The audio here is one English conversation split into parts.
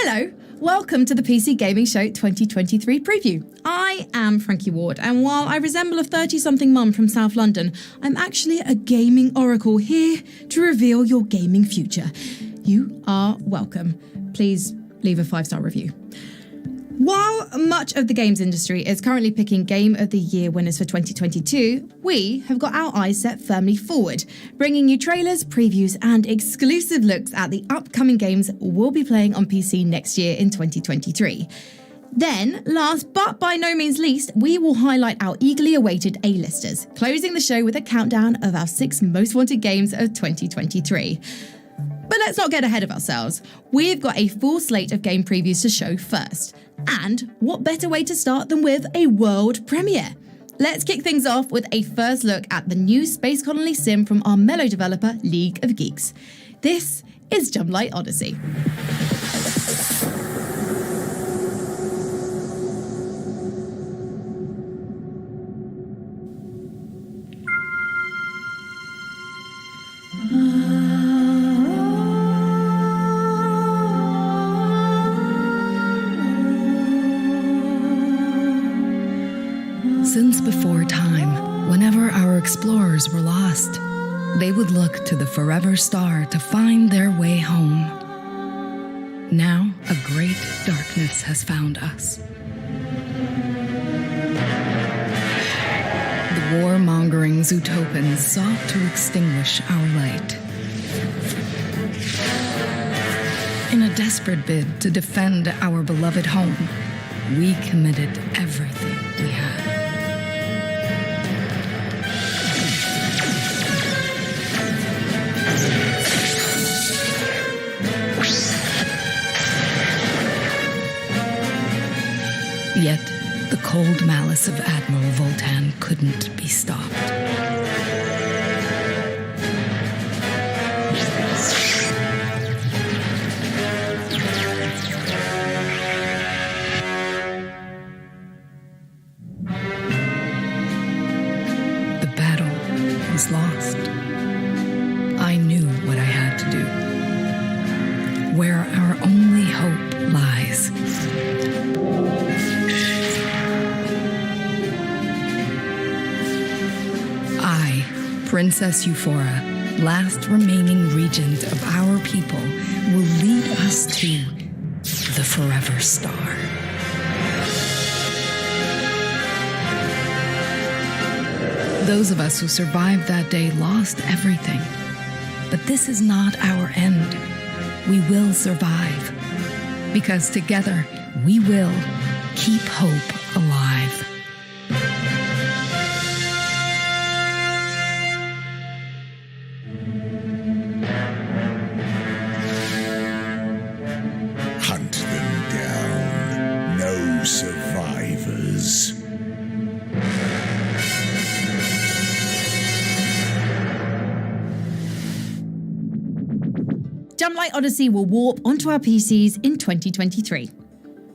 Hello, welcome to the PC Gaming Show 2023 preview. I am Frankie Ward, and while I resemble a 30-something mum from South London, I'm actually a gaming oracle here to reveal your gaming future. You are welcome. Please leave a 5-star review. While much of the games industry is currently picking Game of the Year winners for 2022, we have got our eyes set firmly forward, bringing you trailers, previews, and exclusive looks at the upcoming games we'll be playing on PC next year in 2023. Then, last but by no means least, we will highlight our eagerly awaited A-listers, closing the show with a countdown of our 6 most wanted games of 2023. But let's not get ahead of ourselves. We've got a full slate of game previews to show first. And what better way to start than with a world premiere? Let's kick things off with a first look at the new Space Colony sim from our mellow developer, League of Geeks. This is Jump Light Odyssey. Since before time, whenever our explorers were lost, they would look to the Forever Star to find their way home. Now, a great darkness has found us. The warmongering Zootopans sought to extinguish our light. In a desperate bid to defend our beloved home, we committed everything we had. Yet, the cold malice of Admiral Voltan couldn't be stopped. The battle was lost. I knew what I had to do. Where our only hope lies. Princess Euphora, last remaining regent of our people, will lead us to the Forever Star. Those of us who survived that day lost everything. But this is not our end. We will survive. Because together, we will keep hope alive. Survivors. Jump Light Odyssey will warp onto our PCs in 2023.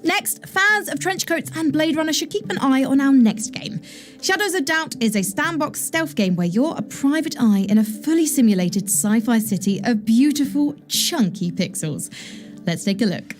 Next, fans of Trenchcoats and Blade Runner should keep an eye on our next game. Shadows of Doubt is a sandbox stealth game where you're a private eye in a fully simulated sci-fi city of beautiful, chunky pixels. Let's take a look.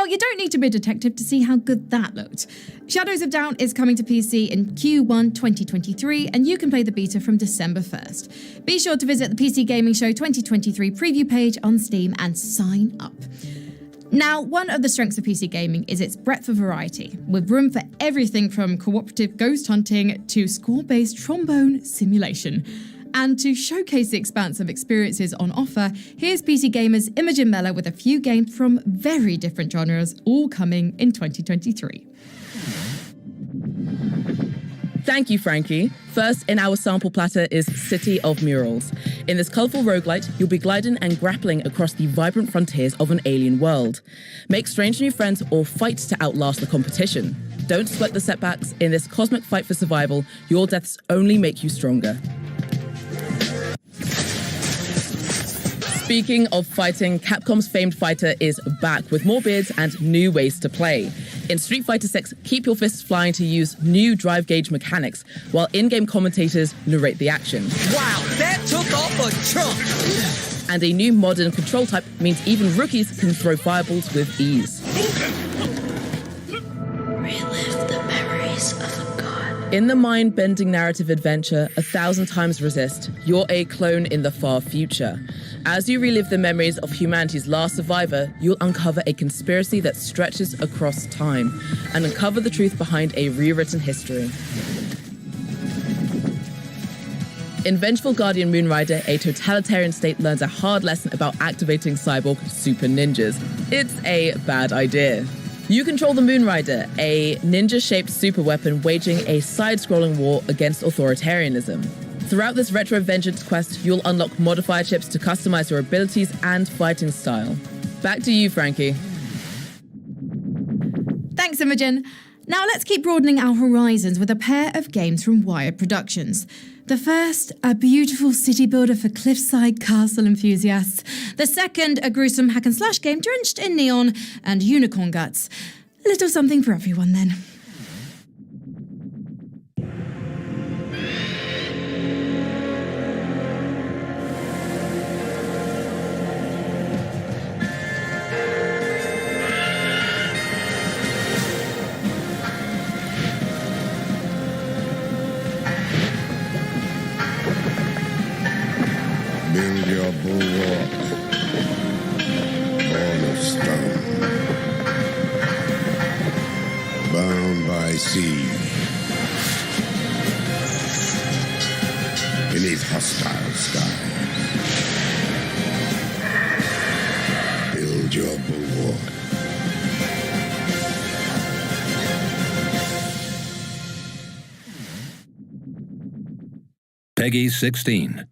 Well, you don't need to be a detective to see how good that looked. Shadows of Doubt is coming to PC in Q1 2023, and you can play the beta from December 1st. Be sure to visit the PC Gaming Show 2023 preview page on Steam and sign up. Now, one of the strengths of PC gaming is its breadth of variety, with room for everything from cooperative ghost hunting to score-based trombone simulation. And to showcase the expanse of experiences on offer, here's PC Gamer's Imogen Mellor with a few games from very different genres, all coming in 2023. Thank you, Frankie. First in our sample platter is City of Murals. In this colourful roguelite, you'll be gliding and grappling across the vibrant frontiers of an alien world. Make strange new friends or fight to outlast the competition. Don't sweat the setbacks. In this cosmic fight for survival, your deaths only make you stronger. Speaking of fighting, Capcom's famed fighter is back with more beards and new ways to play. In Street Fighter VI, keep your fists flying to use new drive gauge mechanics, while in-game commentators narrate the action. Wow, that took off a chunk! And a new modern control type means even rookies can throw fireballs with ease. Relive the memories of a god. In the mind-bending narrative adventure, 1,000 Times Resist, you're a clone in the far future. As you relive the memories of humanity's last survivor, you'll uncover a conspiracy that stretches across time and uncover the truth behind a rewritten history. In Vengeful Guardian Moonrider, a totalitarian state learns a hard lesson about activating cyborg super ninjas. It's a bad idea. You control the Moonrider, a ninja-shaped super weapon waging a side-scrolling war against authoritarianism. Throughout this retro vengeance quest, you'll unlock modifier chips to customize your abilities and fighting style. Back to you, Frankie. Thanks, Imogen. Now let's keep broadening our horizons with a pair of games from Wired Productions. The first, a beautiful city builder for cliffside castle enthusiasts. The second, a gruesome hack-and-slash game drenched in neon and unicorn guts. A little something for everyone, then. Build your bulwark, born of stone, bound by sea, beneath hostile skies. Build your bulwark. Peggy 16.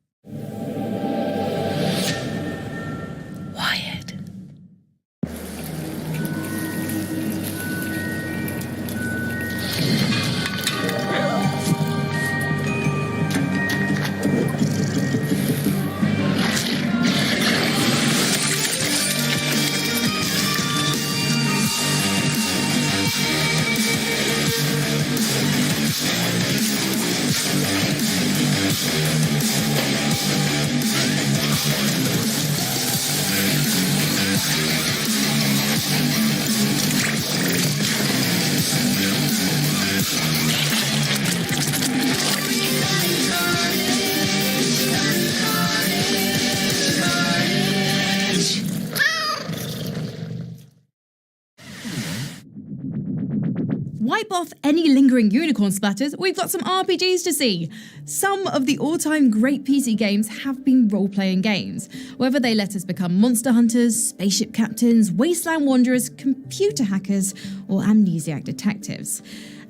Wipe off any lingering unicorn splatters, we've got some RPGs to see. Some of the all-time great PC games have been role-playing games, whether they let us become monster hunters, spaceship captains, wasteland wanderers, computer hackers, or amnesiac detectives.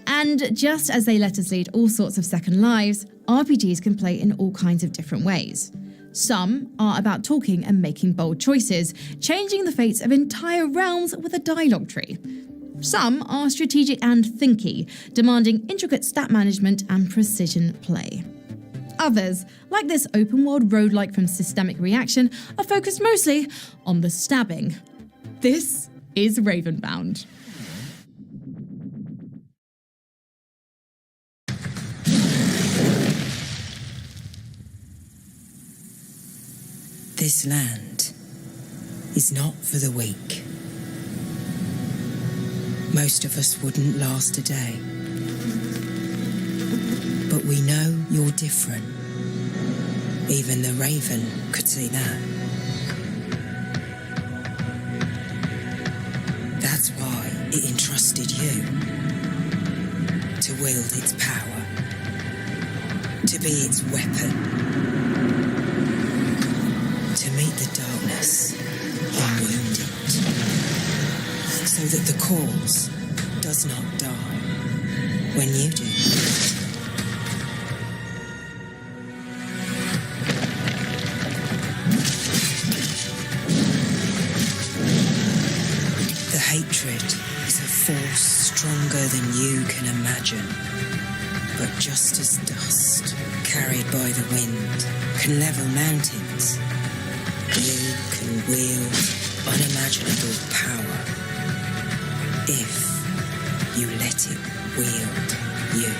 And just as they let us lead all sorts of second lives, RPGs can play in all kinds of different ways. Some are about talking and making bold choices, changing the fates of entire realms with a dialogue tree. Some are strategic and thinky, demanding intricate stat management and precision play. Others, like this open-world roguelike from Systemic Reaction, are focused mostly on the stabbing. This is Ravenbound. This land is not for the weak. Most of us wouldn't last a day. But we know you're different. Even the Raven could see that. That's why it entrusted you to wield its power, to be its weapon, to meet the darkness and wound it, so that the cause does not die when you do. The hatred is a force stronger than you can imagine, but just as dust carried by the wind can level mountains, you can wield unimaginable power if you let it wield you.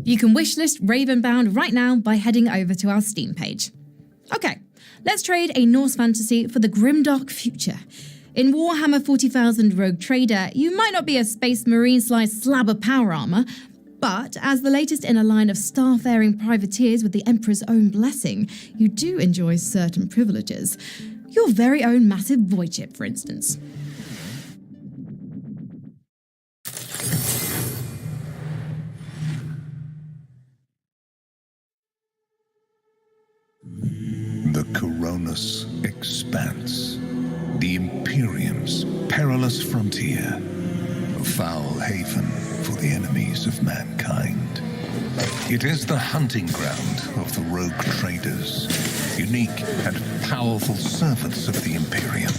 You can wishlist Ravenbound right now by heading over to our Steam page. Okay, let's trade a Norse fantasy for the grimdark future. In Warhammer 40,000 Rogue Trader, you might not be a space marine-sized slab of power armor, but as the latest in a line of star-faring privateers with the Emperor's own blessing, you do enjoy certain privileges. Your very own massive void ship, for instance. The Coronis Expanse, the Imperium's perilous frontier, a foul haven for the enemies of mankind. It is the hunting ground of the rogue traders, unique and powerful servants of the Imperium.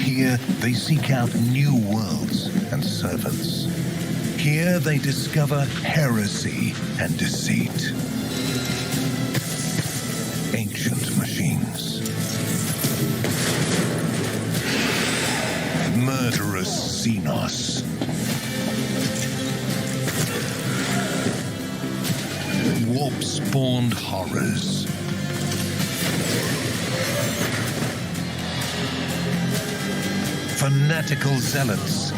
Here they seek out new worlds and servants. Here they discover heresy and deceit. Ancient machines. Murderous Xenos. Warp-spawned horrors. Fanatical zealots.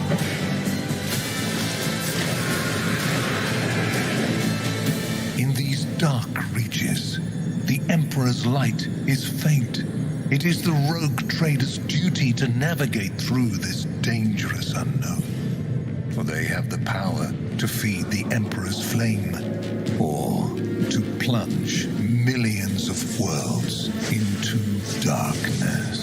In these dark reaches, the Emperor's light is faint. It is the rogue trader's duty to navigate through this dangerous unknown. For they have the power to feed the Emperor's flame, or to plunge millions of worlds into darkness.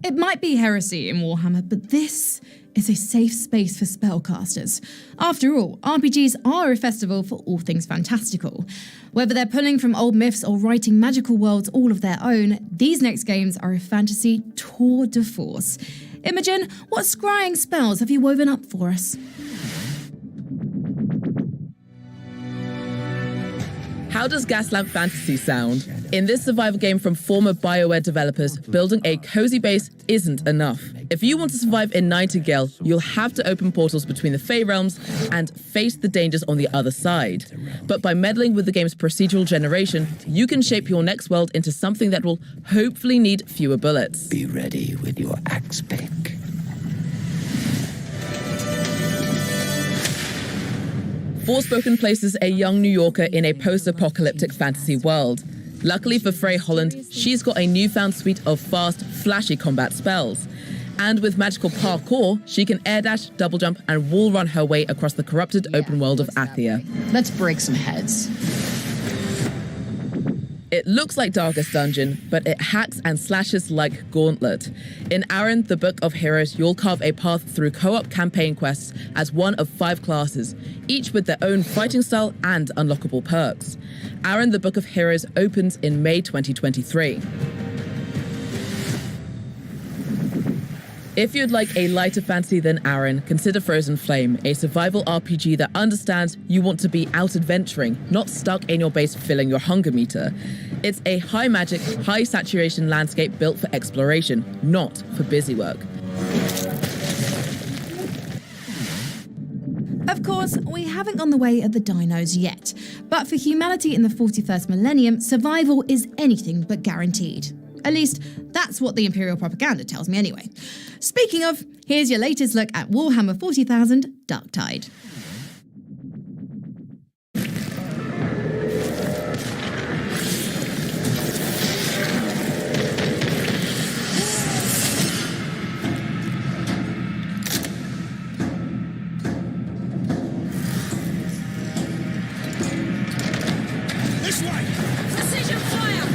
It might be heresy in Warhammer, but this is a safe space for spellcasters. After all, RPGs are a festival for all things fantastical. Whether they're pulling from old myths or writing magical worlds all of their own, these next games are a fantasy tour de force. Imogen, what scrying spells have you woven up for us? How does Gaslamp Fantasy sound? In this survival game from former BioWare developers, building a cozy base isn't enough. If you want to survive in Nightingale, you'll have to open portals between the Fey realms and face the dangers on the other side. But by meddling with the game's procedural generation, you can shape your next world into something that will hopefully need fewer bullets. Be ready with your axe pick. Forspoken places a young New Yorker in a post-apocalyptic fantasy world. Luckily for Frey Holland, she's got a newfound suite of fast, flashy combat spells. And with magical parkour, she can air dash, double jump, and wall run her way across the corrupted open world of Athia. Let's break some heads. It looks like Darkest Dungeon, but it hacks and slashes like Gauntlet. In Aaron, the Book of Heroes, you'll carve a path through co-op campaign quests as one of 5 classes, each with their own fighting style and unlockable perks. Aaron, the Book of Heroes opens in May 2023. If you'd like a lighter fantasy than Aaron, consider Frozen Flame, a survival RPG that understands you want to be out adventuring, not stuck in your base filling your hunger meter. It's a high magic, high saturation landscape built for exploration, not for busy work. Of course, we haven't gone the way of the dinos yet, but for humanity in the 41st millennium, survival is anything but guaranteed. At least, that's what the Imperial propaganda tells me anyway. Speaking of, here's your latest look at Warhammer 40,000 Darktide. This way! Precision fire!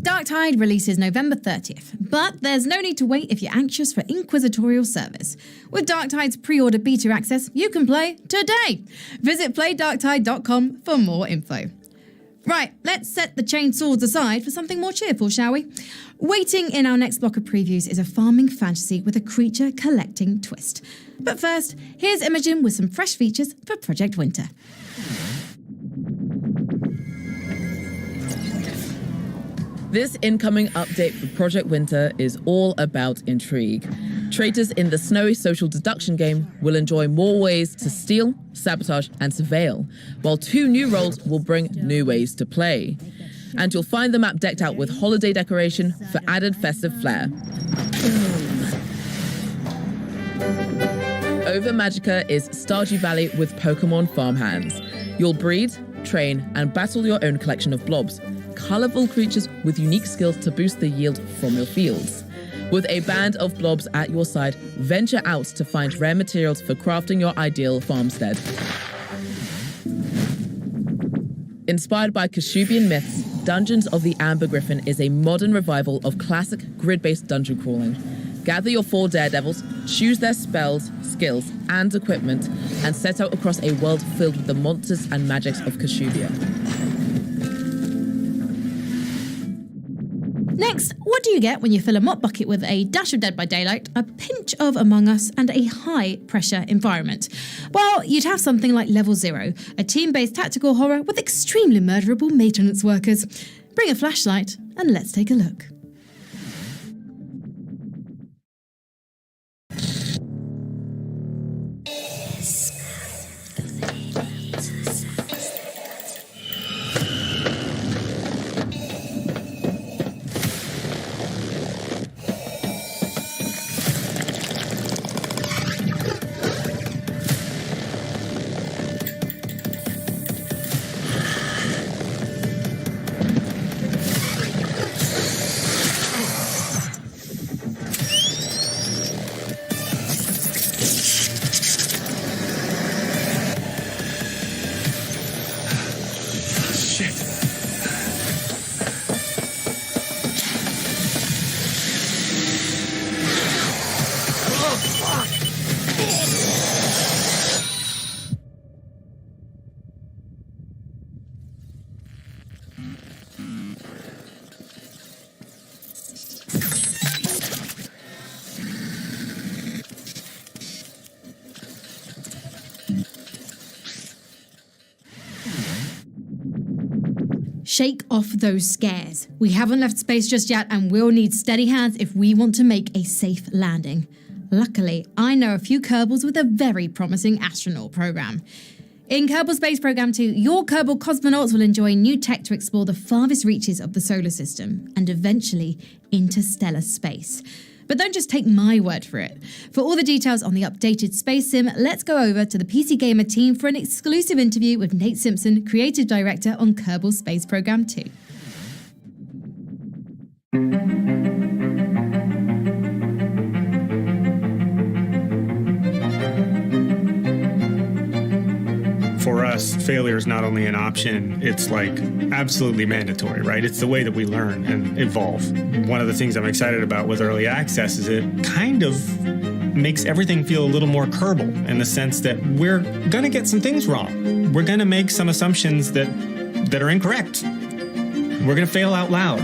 Darktide releases November 30th, but there's no need to wait if you're anxious for Inquisitorial service. With Darktide's pre-order beta access, you can play today. Visit playdarktide.com for more info. Right, let's set the chained swords aside for something more cheerful, shall we? Waiting in our next block of previews is a farming fantasy with a creature collecting twist. But first, here's Imogen with some fresh features for Project Winter. This incoming update for Project Winter is all about intrigue. Traitors in the snowy social deduction game will enjoy more ways to steal, sabotage, and surveil, while 2 new roles will bring new ways to play. And you'll find the map decked out with holiday decoration for added festive flair. Over Magica is Stardew Valley with Pokemon farmhands. You'll breed, train, and battle your own collection of blobs, colourful creatures with unique skills to boost the yield from your fields. With a band of blobs at your side, venture out to find rare materials for crafting your ideal farmstead. Inspired by Kashubian myths, Dungeons of the Amber Griffin is a modern revival of classic grid-based dungeon crawling. Gather your 4 daredevils, choose their spells, skills, and equipment, and set out across a world filled with the monsters and magics of Kashubia. Next, what do you get when you fill a mop bucket with a dash of Dead by Daylight, a pinch of Among Us, and a high-pressure environment? Well, you'd have something like Level Zero, a team-based tactical horror with extremely murderable maintenance workers. Bring a flashlight and let's take a look. shake off those scares. We haven't left space just yet, and we'll need steady hands if we want to make a safe landing. Luckily, I know a few Kerbals with a very promising astronaut program. In Kerbal Space Program 2, your Kerbal cosmonauts will enjoy new tech to explore the farthest reaches of the solar system and eventually interstellar space. But don't just take my word for it. For all the details on the updated space sim, let's go over to the PC Gamer team for an exclusive interview with Nate Simpson, creative director on Kerbal Space Program 2. For us, failure is not only an option, it's like absolutely mandatory, right? It's the way that we learn and evolve. One of the things I'm excited about with early access is it kind of makes everything feel a little more Kerbal in the sense that we're going to get some things wrong. We're going to make some assumptions that are incorrect. We're going to fail out loud.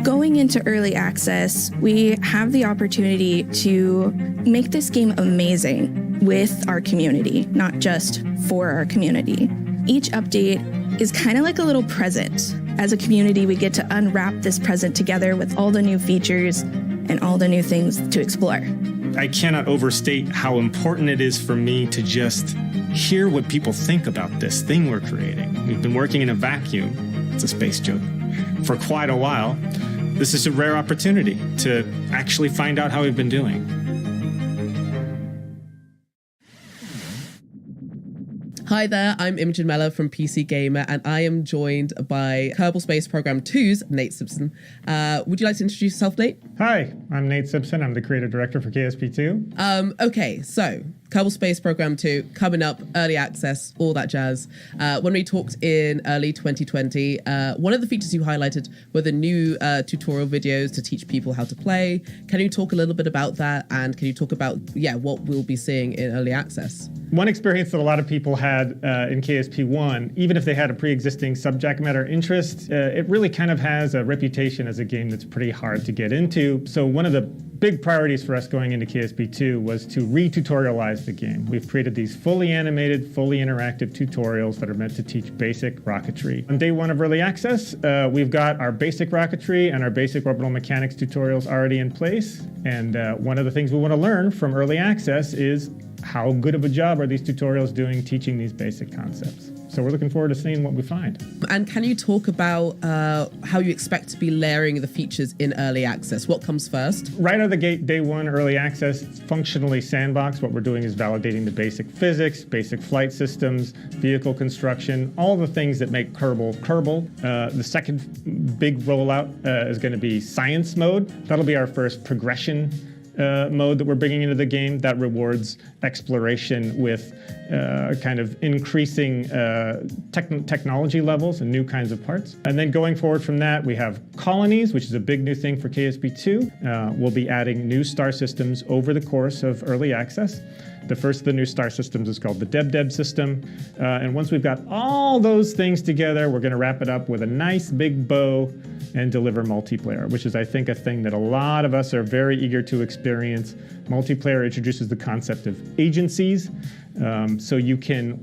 Going into early access, we have the opportunity to make this game amazing with our community, not just for our community. Each update is kind of like a little present. As a community, we get to unwrap this present together with all the new features and all the new things to explore. I cannot overstate how important it is for me to just hear what people think about this thing we're creating. We've been working in a vacuum, it's a space joke, for quite a while. This is a rare opportunity to actually find out how we've been doing. Hi there, I'm Imogen Mellor from PC Gamer, and I am joined by Kerbal Space Program 2's Nate Simpson. Would you like to introduce yourself, Nate? Hi, I'm Nate Simpson. I'm the creative director for KSP2. Okay, so Kerbal Space Program 2 coming up, early access, all that jazz. When we talked in early 2020, one of the features you highlighted were the new tutorial videos to teach people how to play. Can you talk a little bit about that, and can you talk about what we'll be seeing in early access? One experience that a lot of people had in KSP1, even if they had a pre-existing subject matter interest, it really kind of has a reputation as a game that's pretty hard to get into. So one of the big priorities for us going into KSP2 was to re-tutorialize the game. We've created these fully animated, fully interactive tutorials that are meant to teach basic rocketry. On day one of early access, we've got our basic rocketry and our basic orbital mechanics tutorials already in place. And one of the things we want to learn from early access is how good of a job are these tutorials doing teaching these basic concepts. So we're looking forward to seeing what we find. And can you talk about how you expect to be layering the features in early access? What comes first? Right out of the gate, day one, early access, functionally sandbox. What we're doing is validating the basic physics, basic flight systems, vehicle construction, all the things that make Kerbal Kerbal. The second big rollout is going to be science mode. That'll be our first progression mode that we're bringing into the game that rewards exploration with kind of increasing technology levels and new kinds of parts. And then going forward from that, we have colonies, which is a big new thing for KSP2. We'll be adding new star systems over the course of early access. The first of the new star systems is called the Deb system. And once we've got all those things together, we're going to wrap it up with a nice big bow and deliver multiplayer, which is, I think, a thing that a lot of us are very eager to experience. Multiplayer introduces the concept of agencies. So you can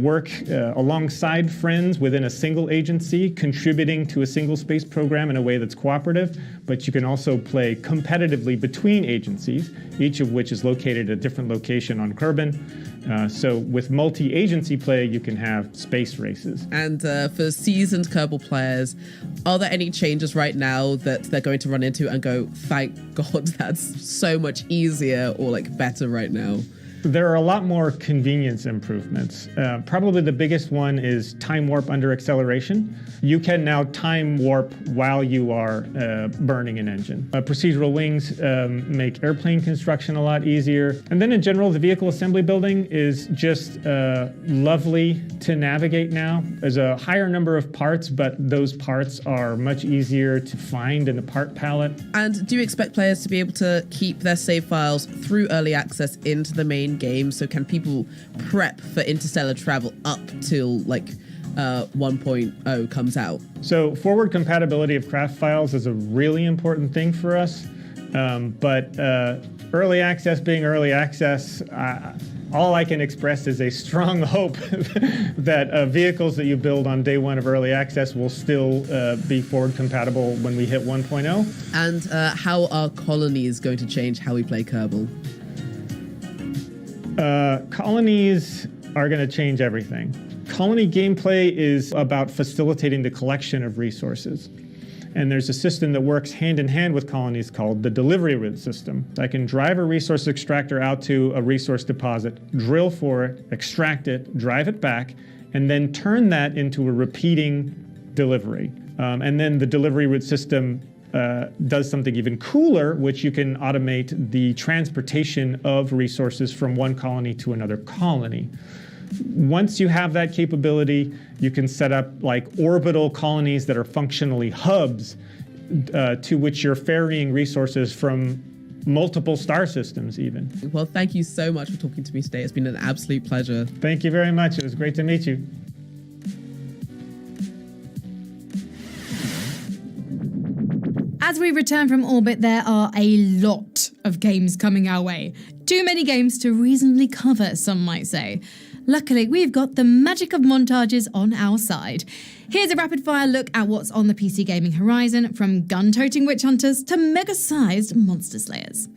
work alongside friends within a single agency, contributing to a single space program in a way that's cooperative, but you can also play competitively between agencies, each of which is located at a different location on Kerbin. So with multi-agency play, you can have space races. And for seasoned Kerbal players, are there any changes right now that they're going to run into and go, thank God, that's so much easier or like better right now? There are a lot more convenience improvements. Probably the biggest one is time warp under acceleration. You can now time warp while you are burning an engine. Procedural wings make airplane construction a lot easier. And then in general, the vehicle assembly building is just lovely to navigate now. There's a higher number of parts, but those parts are much easier to find in the part palette. And do you expect players to be able to keep their save files through early access into the main game? So can people prep for interstellar travel up till like 1.0 comes out? So forward compatibility of craft files is a really important thing for us. But early access being early access, all I can express is a strong hope that vehicles that you build on day one of early access will still be forward compatible when we hit 1.0. And how are colonies going to change how we play Kerbal? Colonies are going to change everything. Colony gameplay is about facilitating the collection of resources. And there's a system that works hand in hand with colonies called the delivery route system. I can drive a resource extractor out to a resource deposit, drill for it, extract it, drive it back, and then turn that into a repeating delivery. And then the delivery route system does something even cooler, which you can automate the transportation of resources from one colony to another colony. Once you have that capability, you can set up like orbital colonies that are functionally hubs to which you're ferrying resources from multiple star systems even. Well, thank you so much for talking to me today. It's been an absolute pleasure. Thank you very much. It was great to meet you. As we return from orbit, there are a lot of games coming our way. Too many games to reasonably cover, some might say. Luckily, we've got the magic of montages on our side. Here's a rapid-fire look at what's on the PC gaming horizon, from gun-toting witch hunters to mega-sized monster slayers.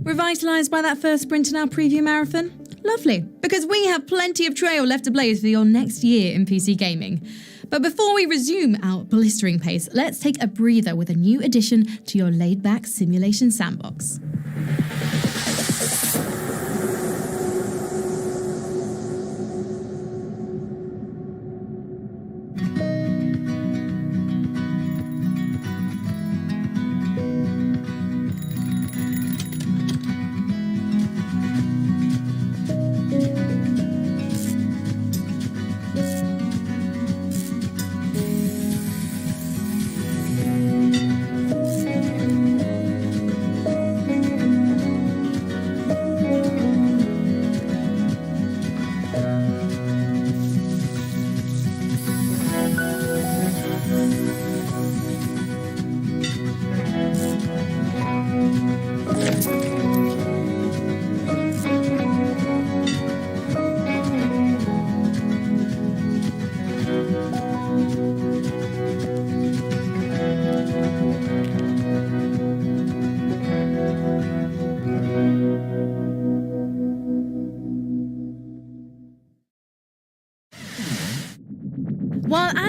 Revitalised by that first sprint in our preview marathon? Lovely, because we have plenty of trail left to blaze for your next year in PC gaming. But before we resume our blistering pace, let's take a breather with a new addition to your laid-back simulation sandbox.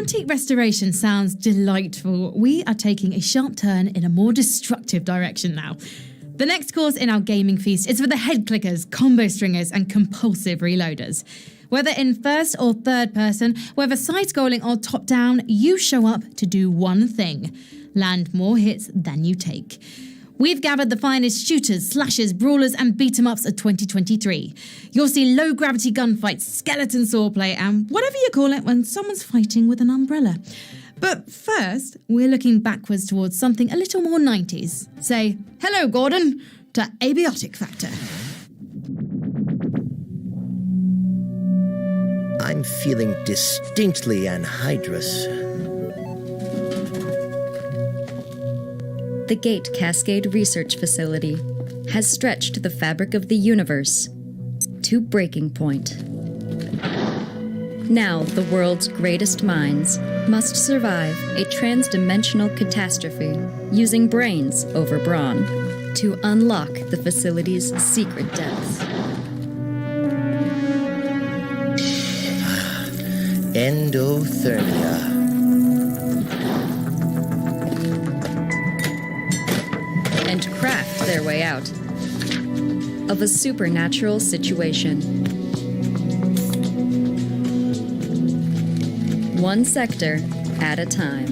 antique restoration sounds delightful, we are taking a sharp turn in a more destructive direction now. The next course in our gaming feast is for the head clickers, combo stringers, and compulsive reloaders. Whether in first or third person, whether side-scrolling or top-down, you show up to do one thing: land more hits than you take. We've gathered the finest shooters, slashers, brawlers, and beat-em-ups of 2023. You'll see low-gravity gunfights, skeleton swordplay, and whatever you call it when someone's fighting with an umbrella. But first, we're looking backwards towards something a little more 90s. Say, hello, Gordon, to Abiotic Factor. I'm feeling distinctly anhydrous. The Gate Cascade Research Facility has stretched the fabric of the universe to breaking point. Now the world's greatest minds must survive a transdimensional catastrophe using brains over brawn to unlock the facility's secret depths. Endothermia. And craft their way out of a supernatural situation. One sector at a time.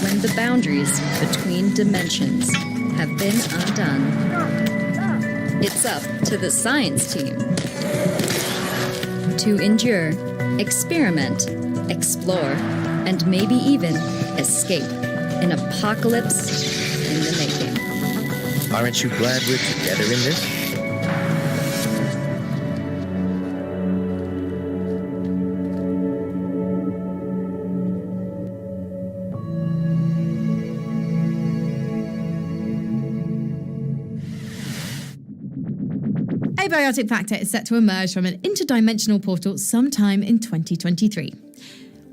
When the boundaries between dimensions have been undone, it's up to the science team to endure, experiment, explore, and maybe even escape an apocalypse in the making. Aren't you glad we're together in this? Abiotic Factor is set to emerge from an interdimensional portal sometime in 2023.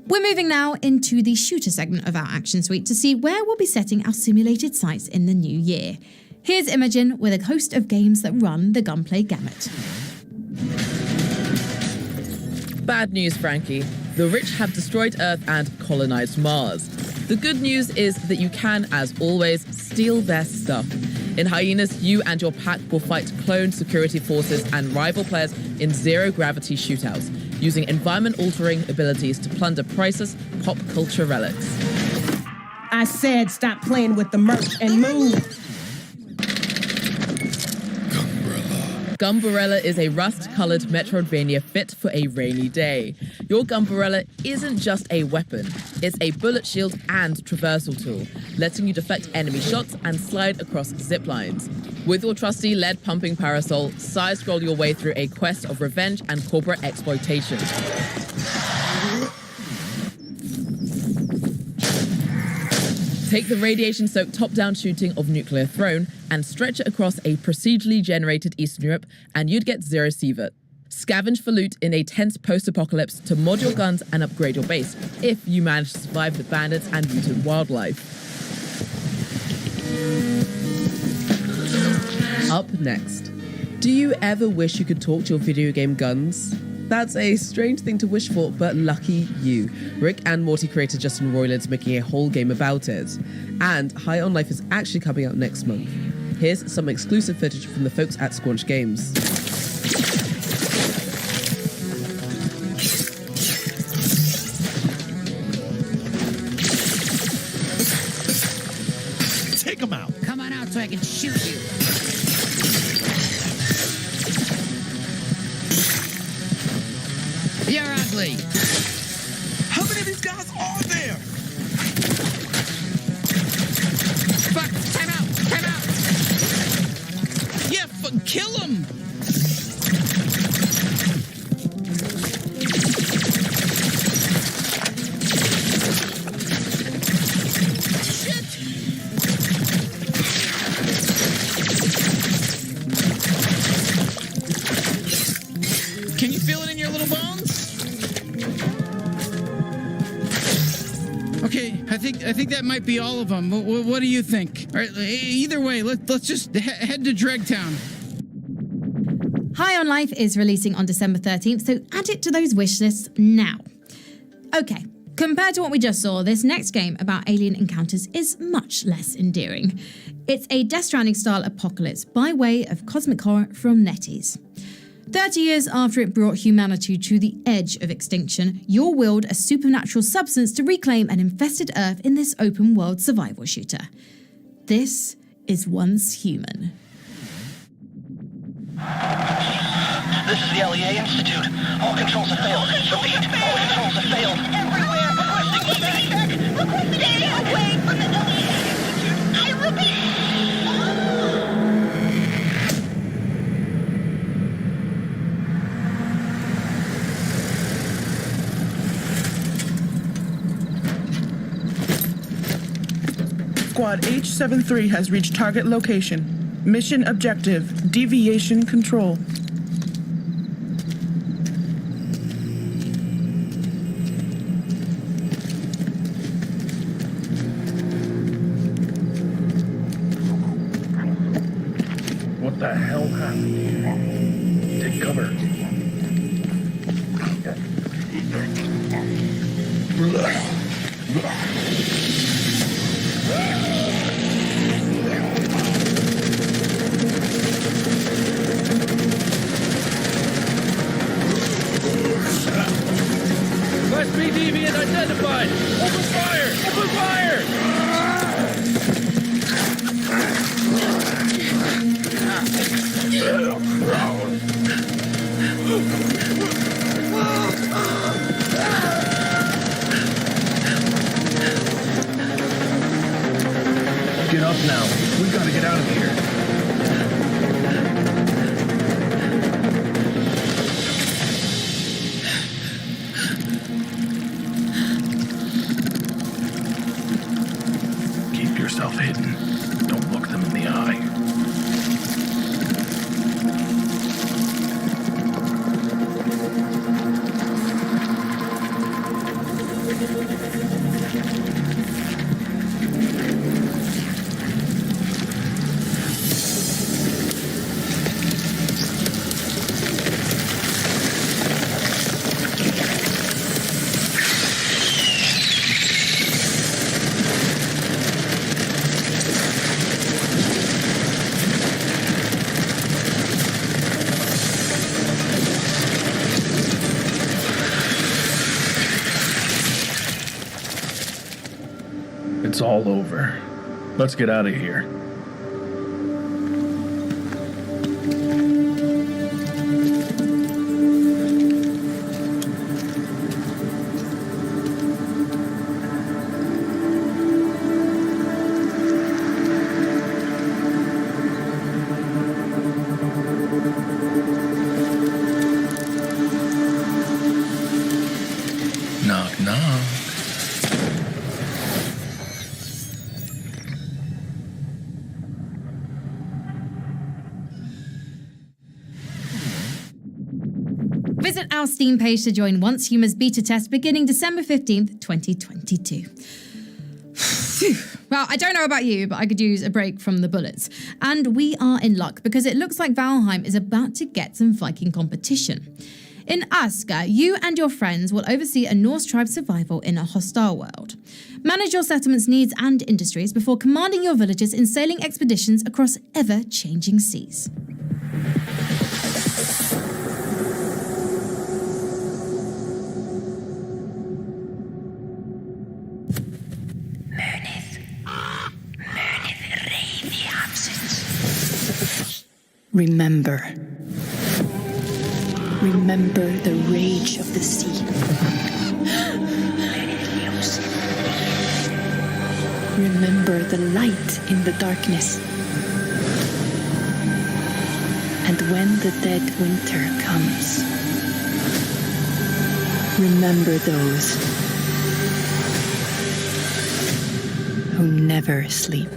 We're moving now into the shooter segment of our action suite to see where we'll be setting our simulated sights in the new year. Here's Imogen with a host of games that run the gunplay gamut. Bad news, Frankie. The rich have destroyed Earth and colonized Mars. The good news is that you can, as always, steal their stuff. In Hyenas, you and your pack will fight clone security forces and rival players in zero-gravity shootouts, using environment-altering abilities to plunder priceless pop culture relics. I said stop playing with the merch and move. Gumbarella is a rust-coloured Metroidvania fit for a rainy day. Your Gumbarella isn't just a weapon, it's a bullet shield and traversal tool, letting you deflect enemy shots and slide across zip lines. With your trusty lead-pumping parasol, side-scroll your way through a quest of revenge and corporate exploitation. Take the radiation-soaked top-down shooting of Nuclear Throne and stretch it across a procedurally generated Eastern Europe, and you'd get Zero Sievert. Scavenge for loot in a tense post-apocalypse to mod your guns and upgrade your base, if you manage to survive the bandits and mutant wildlife. Up next. Do you ever wish you could talk to your video game guns? That's a strange thing to wish for, but lucky you. Rick and Morty creator Justin Roiland's making a whole game about it. And High on Life is actually coming out next month. Here's some exclusive footage from the folks at Squanch Games. Take him out. Come on out so I can shoot you. You're ugly. How many of these guys are there? Fuck! Time out! Time out! Yeah, kill him! Can you feel it in your little bones? Okay, I think that might be all of them. What do you think? All right, either way, let's just head to Dregtown. High on Life is releasing on December 13th, so add it to those wish lists now. Okay, compared to what we just saw, this next game about alien encounters is much less endearing. It's a Death Stranding style apocalypse by way of cosmic horror from NetEase. 30 years after it brought humanity to the edge of extinction, you'll wield a supernatural substance to reclaim an infested Earth in this open world survival shooter. This is Once Human. This is the LEA Institute. All controls have failed. Repeat, all controls have failed. Everywhere, requesting evac. Requesting stay away from the LEA Institute. I repeat. Squad H-73 has reached target location. Mission objective, deviation control. What the hell happened here? Take cover. Class B deviant identified! Open fire! Open fire! Get up now. We gotta get out of here. Keep yourself hidden. Don't look them in the eye. It's all over. Let's get out of here. Knock, knock. Visit our Steam page to join Once Human's beta test beginning December 15th, 2022. Well, I don't know about you, but I could use a break from the bullets. And we are in luck because it looks like Valheim is about to get some Viking competition. In Asker, you and your friends will oversee a Norse tribe survival in a hostile world. Manage your settlement's needs and industries before commanding your villagers in sailing expeditions across ever-changing seas. Remember. Remember the rage of the sea. Remember the light in the darkness. And when the dead winter comes, remember those who never sleep.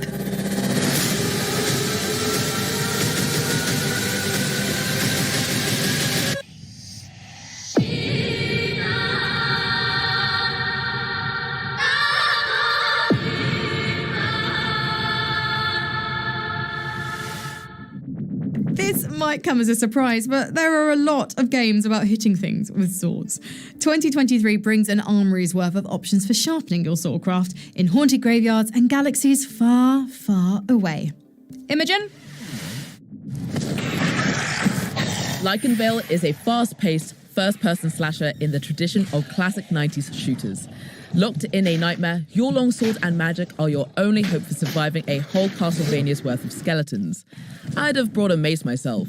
This might come as a surprise, but there are a lot of games about hitting things with swords. 2023 brings an armory's worth of options for sharpening your swordcraft in haunted graveyards and galaxies far, far away. Imogen? Lycan Vale is a fast-paced, first-person slasher in the tradition of classic 90s shooters. Locked in a nightmare, your longsword and magic are your only hope for surviving a whole Castlevania's worth of skeletons. I'd have brought a mace myself.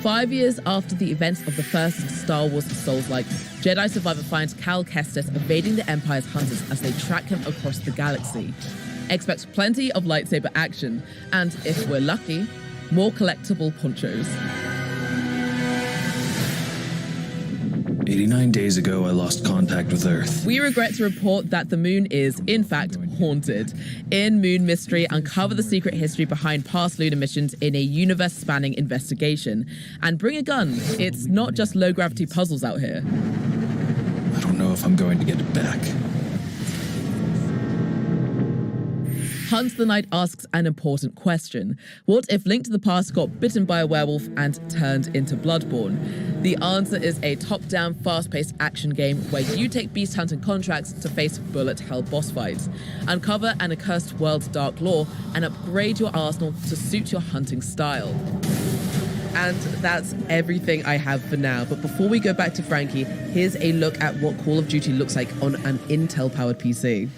5 years after the events of the first Star Wars Souls-like, Jedi Survivor finds Cal Kestis evading the Empire's hunters as they track him across the galaxy. Expect plenty of lightsaber action, and if we're lucky, more collectible ponchos. 89 days ago, I lost contact with Earth. We regret to report that the moon is, in fact, haunted. In Moon Mystery, uncover the secret history behind past lunar missions in a universe-spanning investigation. And bring a gun. It's not just low-gravity puzzles out here. I don't know if I'm going to get it back. Hunt the Night asks an important question. What if Link to the Past got bitten by a werewolf and turned into Bloodborne? The answer is a top-down, fast-paced action game where you take beast hunting contracts to face bullet hell boss fights, uncover an accursed world's dark lore, and upgrade your arsenal to suit your hunting style. And that's everything I have for now. But before we go back to Frankie, here's a look at what Call of Duty looks like on an Intel-powered PC.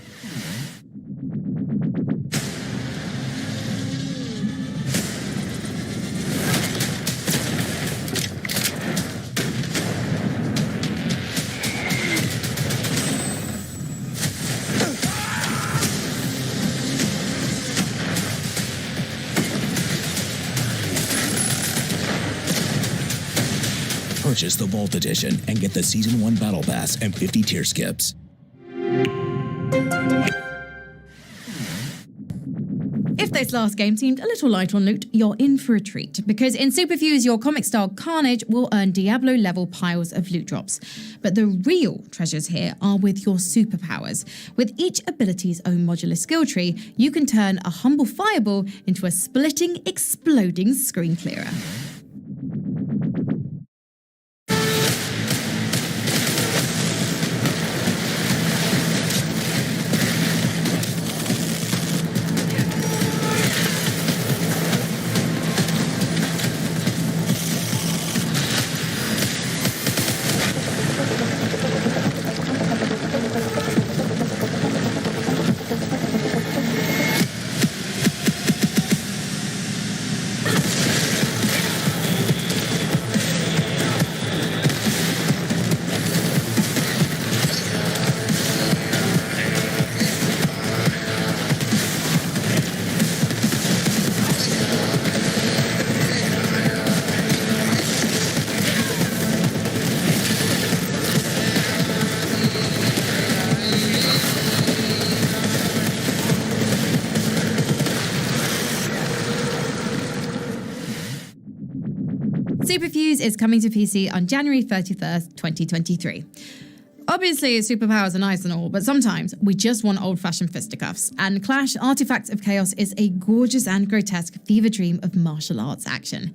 Purchase the Vault Edition and get the Season 1 Battle Pass and 50 tier skips. If this last game seemed a little light on loot, you're in for a treat, because in Superfuse, your comic-style carnage will earn Diablo-level piles of loot drops. But the real treasures here are with your superpowers. With each ability's own modular skill tree, you can turn a humble fireball into a splitting, exploding screen clearer. Superfuse is coming to PC on January 31st, 2023. Obviously, superpowers are nice and all, but sometimes we just want old-fashioned fisticuffs. And Clash Artifacts of Chaos is a gorgeous and grotesque fever dream of martial arts action.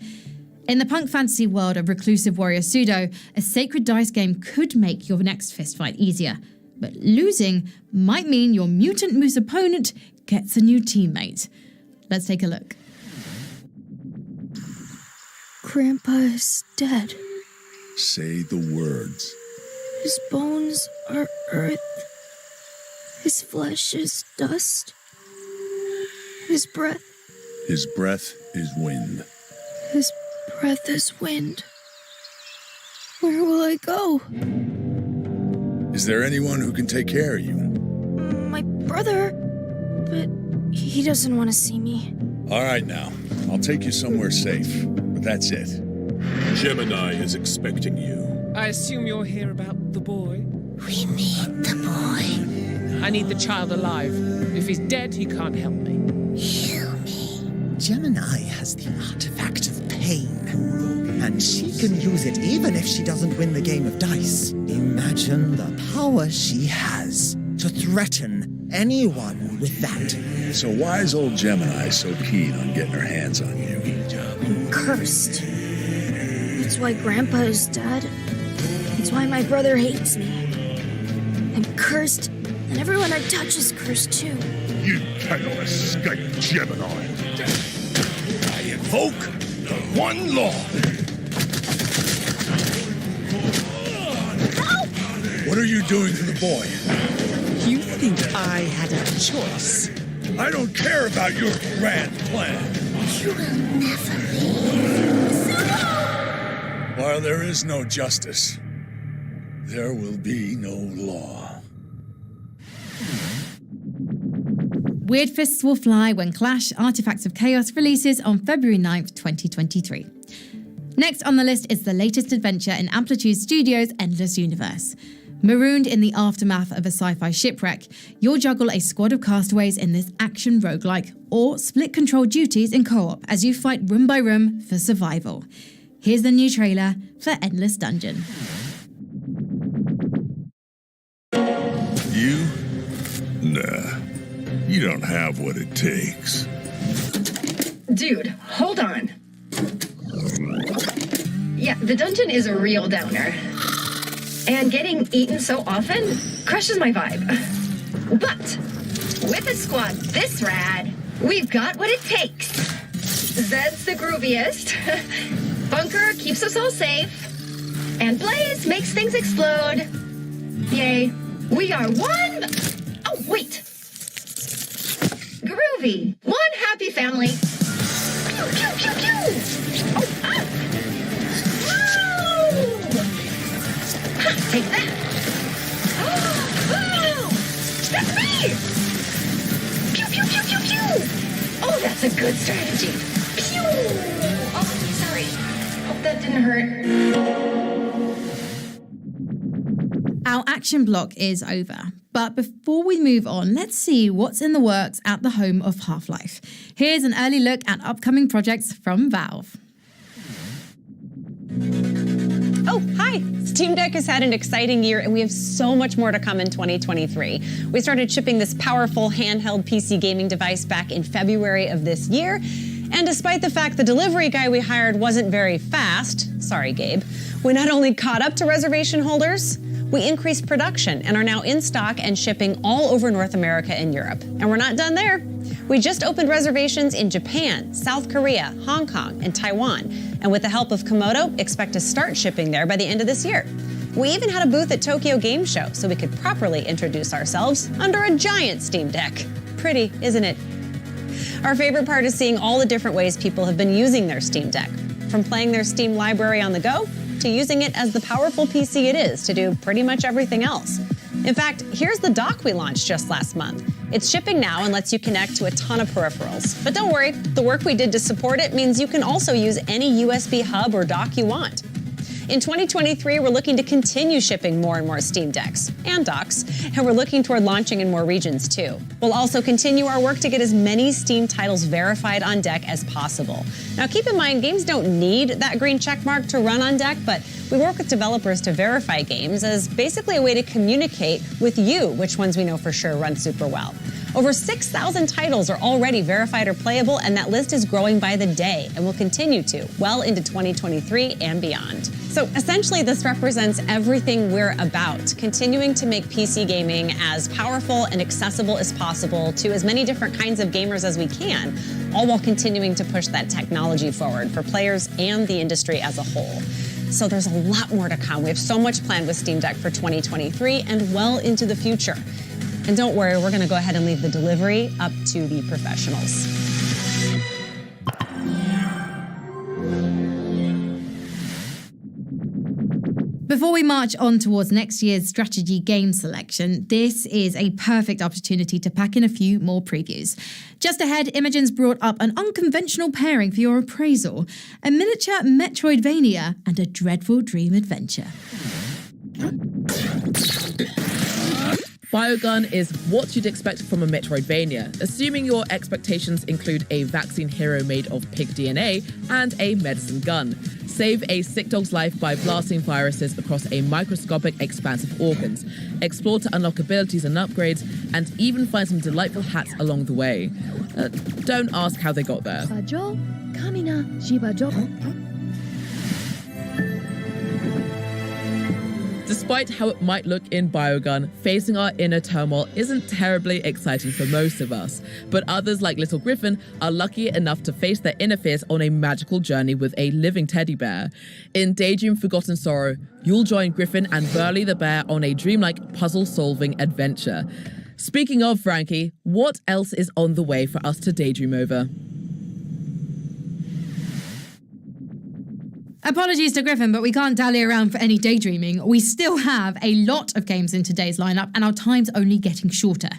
In the punk fantasy world of reclusive warrior Pseudo, a sacred dice game could make your next fistfight easier. But losing might mean your mutant moose opponent gets a new teammate. Let's take a look. Grandpa is dead. Say the words. His bones are earth. His flesh is dust. His breath. His breath is wind. His breath is wind. Where will I go? Is there anyone who can take care of you? My brother. But he doesn't want to see me. All right now. I'll take you somewhere safe. But that's it. Gemini is expecting you. I assume you're here about the boy? We need the boy. I need the child alive. If he's dead, he can't help me. Heal me. Gemini has the artifact of pain, and she can use it even if she doesn't win the game of dice. Imagine the power she has. to threaten anyone with that. So why is old Gemini so keen on getting her hands on you? I'm cursed. That's why Grandpa is dead. That's why my brother hates me. I'm cursed, and everyone I touch is cursed too. You cannot escape Gemini. I invoke the one law. What are you doing to the boy? You think I had a choice? I don't care about your grand plan. You will never leave. While there is no justice, there will be no law. Weird Fists Will Fly When Clash Artifacts of Chaos releases on February 9th, 2023. Next on the list is the latest adventure in Amplitude Studios' Endless Universe. Marooned in the aftermath of a sci-fi shipwreck, you'll juggle a squad of castaways in this action roguelike, or split control duties in co-op as you fight room by room for survival. Here's the new trailer for Endless Dungeon. You? Nah. You don't have what it takes. Dude, hold on. Yeah, the dungeon is a real downer. And getting eaten so often crushes my vibe. But with a squad this rad, we've got what it takes. Zed's the grooviest. Bunker keeps us all safe. And Blaze makes things explode. Yay. We are one... Oh, wait. Groovy. One happy family. Pew, pew, pew, pew. Oh, ah. Woo! Ha, take that. Oh, that's me. Pew, pew, pew, pew, pew. Oh, that's a good strategy. Pew. Oh, sorry. Hope that didn't hurt. Our action block is over. But before we move on, let's see what's in the works at the home of Half-Life. Here's an early look at upcoming projects from Valve. Oh, hi! Steam Deck has had an exciting year, and we have so much more to come in 2023. We started shipping this powerful handheld PC gaming device back in February of this year, and despite the fact the delivery guy we hired wasn't very fast, sorry Gabe, we not only caught up to reservation holders, we increased production and are now in stock and shipping all over North America and Europe. And we're not done there. We just opened reservations in Japan, South Korea, Hong Kong, and Taiwan. And with the help of Komodo, expect to start shipping there by the end of this year. We even had a booth at Tokyo Game Show so we could properly introduce ourselves under a giant Steam Deck. Pretty, isn't it? Our favorite part is seeing all the different ways people have been using their Steam Deck. From playing their Steam library on the go, to using it as the powerful PC it is to do pretty much everything else. In fact, here's the dock we launched just last month. It's shipping now and lets you connect to a ton of peripherals. But don't worry, the work we did to support it means you can also use any USB hub or dock you want. In 2023, we're looking to continue shipping more and more Steam Decks and docks, and we're looking toward launching in more regions too. We'll also continue our work to get as many Steam titles verified on deck as possible. Now keep in mind, games don't need that green check mark to run on deck, but we work with developers to verify games as basically a way to communicate with you which ones we know for sure run super well. Over 6,000 titles are already verified or playable, and that list is growing by the day and will continue to well into 2023 and beyond. So essentially, this represents everything we're about, continuing to make PC gaming as powerful and accessible as possible to as many different kinds of gamers as we can, all while continuing to push that technology forward for players and the industry as a whole. So there's a lot more to come. We have so much planned with Steam Deck for 2023 and well into the future. And don't worry, we're going to go ahead and leave the delivery up to the professionals. Before we march on towards next year's strategy game selection, this is a perfect opportunity to pack in a few more previews. Just ahead, Imogen's brought up an unconventional pairing for your appraisal, a miniature Metroidvania and a dreadful dream adventure. Biogun is what you'd expect from a Metroidvania, assuming your expectations include a vaccine hero made of pig DNA and a medicine gun. Save a sick dog's life by blasting viruses across a microscopic expanse of organs. Explore to unlock abilities and upgrades, and even find some delightful hats along the way. Don't ask how they got there. Despite how it might look in Biogun, facing our inner turmoil isn't terribly exciting for most of us. But others, like Little Griffin, are lucky enough to face their inner fears on a magical journey with a living teddy bear. In Daydream Forgotten Sorrow, you'll join Griffin and Burley the bear on a dreamlike puzzle-solving adventure. Speaking of Frankie, what else is on the way for us to daydream over? Apologies to Griffin, but we can't dally around for any daydreaming. We still have a lot of games in today's lineup, and our time's only getting shorter.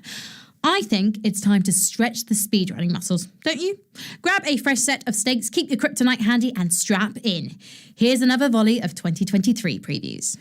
I think it's time to stretch the speedrunning muscles, don't you? Grab a fresh set of stakes, keep your kryptonite handy, and strap in. Here's another volley of 2023 previews.